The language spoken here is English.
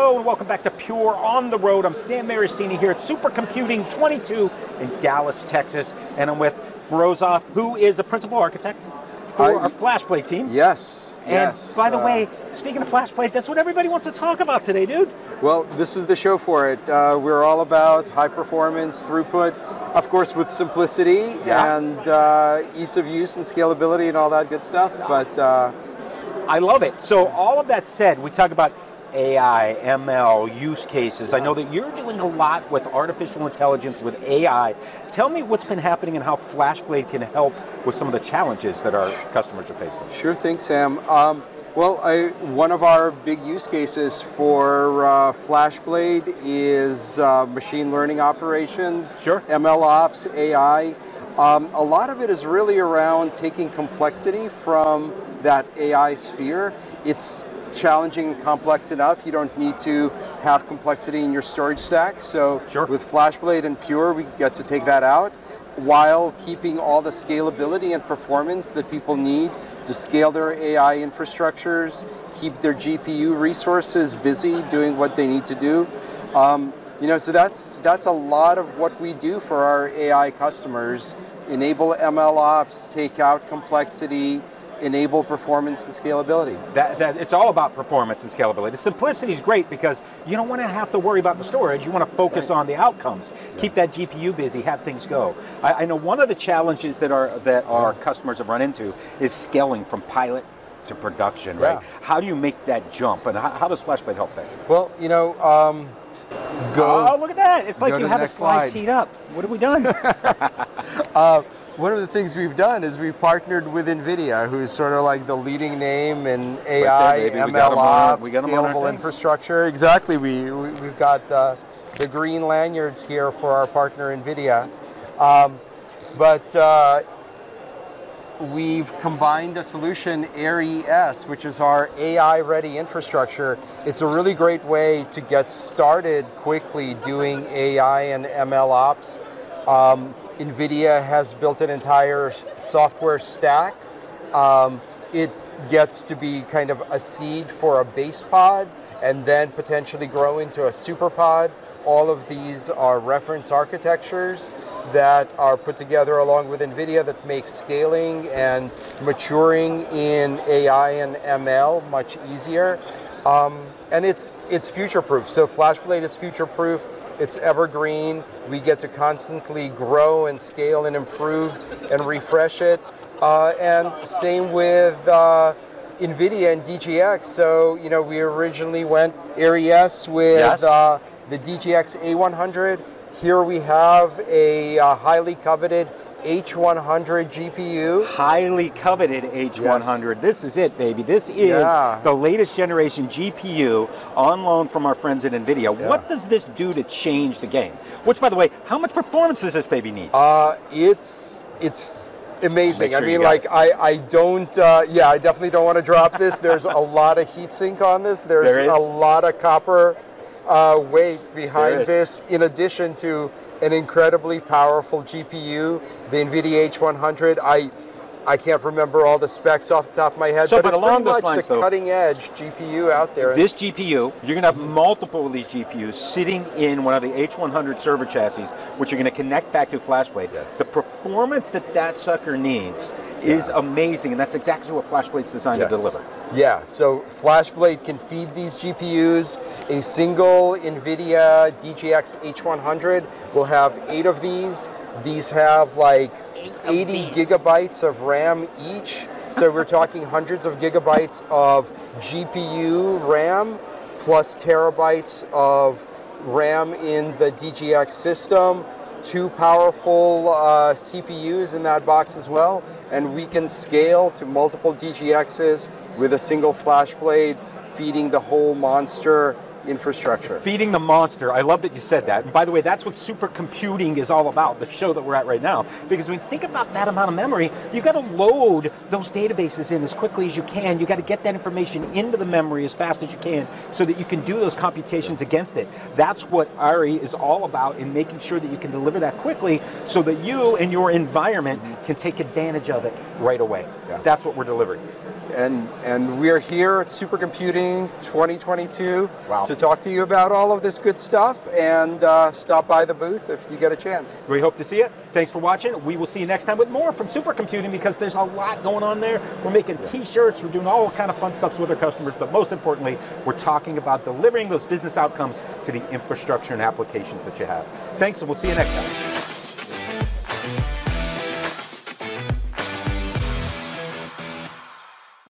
Hello and welcome back to Pure on the Road. I'm Sam Marasini here at Supercomputing 22 in Dallas, Texas, and I'm with Morozov, who is a principal architect for our FlashBlade team. Yes. And by the way, speaking of FlashBlade, that's what everybody wants to talk about today, dude. Well, this is the show for it. We're all about high performance, throughput, of course with simplicity and ease of use and scalability and all that good stuff. But I love it. So all of that said, we talk about AI, ML, use cases. I know that you're doing a lot with artificial intelligence, with AI. Tell me what's been happening and how FlashBlade can help with some of the challenges that our customers are facing. Sure thing, Sam. One of our big use cases for FlashBlade is machine learning operations, ML ops, AI. A lot of it is really around taking complexity from that AI sphere. It's challenging and complex enough. You don't need to have complexity in your storage stack. So with FlashBlade and Pure, we get to take that out while keeping all the scalability and performance that people need to scale their AI infrastructures, keep their GPU resources busy doing what they need to do. So that's a lot of what we do for our AI customers. Enable ML ops, take out complexity, enable performance and scalability. It's all about performance and scalability. The simplicity is great because you don't want to have to worry about the storage. You want to focus on the outcomes. Keep that GPU busy, have things go. I know one of the challenges that our customers have run into is scaling from pilot to production, right? How do you make that jump, and how does FlashBlade help that? Well, oh, look at that. It's like you have a slide teed up. What have we done? One of the things we've done is we've partnered with NVIDIA, who's sort of like the leading name in AI, ML ops, scalable infrastructure. Exactly. We've got the green lanyards here for our partner NVIDIA. We've combined a solution, AIR-ES, which is our AI-ready infrastructure. It's a really great way to get started quickly doing AI and ML ops. NVIDIA has built an entire software stack. It gets to be kind of a seed for a base pod and then potentially grow into a super pod. All of these are reference architectures that are put together along with NVIDIA that makes scaling and maturing in AI and ML much easier. And it's future-proof. So FlashBlade is future-proof. It's evergreen. We get to constantly grow and scale and improve and refresh it. And same with NVIDIA and DGX. So, we originally went AIR-ES with the DGX A100. Here we have a highly coveted H100 GPU. Highly coveted H100. Yes. This is it, baby. This is the latest generation GPU on loan from our friends at NVIDIA. What does this do to change the game? Which, by the way, how much performance does this baby need? It's amazing. I mean, I definitely don't want to drop this. There's a lot of heatsink on this. There's a lot of copper weight behind this, in addition to an incredibly powerful GPU, the NVIDIA H100. I can't remember all the specs off the top of my head, but it's pretty much the cutting edge GPU out there. This GPU, you're going to have multiple of these GPUs sitting in one of the H100 server chassis, which you're going to connect back to FlashBlade. The performance that sucker needs is amazing, and that's exactly what FlashBlade's designed to deliver. Yeah, so FlashBlade can feed these GPUs. A single NVIDIA DGX H100 will have 8 of these. These have like 80 gigabytes of RAM each. So we're talking hundreds of gigabytes of GPU RAM plus terabytes of RAM in the DGX system. 2 powerful CPUs in that box as well. And we can scale to multiple DGXs with a single FlashBlade feeding the whole monster infrastructure. Feeding the monster. I love that you said that. And by the way, that's what supercomputing is all about, the show that we're at right now. Because when you think about that amount of memory, you got to load those databases in as quickly as you can. You got to get that information into the memory as fast as you can so that you can do those computations against it. That's what ARI is all about, in making sure that you can deliver that quickly so that you and your environment can take advantage of it right away. That's what we're delivering. And we're here at Supercomputing 2022 to talk to you about all of this good stuff, and stop by the booth if you get a chance. We hope to see you. Thanks for watching. We will see you next time with more from Supercomputing, because there's a lot going on there. We're making t-shirts, we're doing all kind of fun stuff with our customers, but most importantly, we're talking about delivering those business outcomes to the infrastructure and applications that you have. Thanks, and we'll see you next time.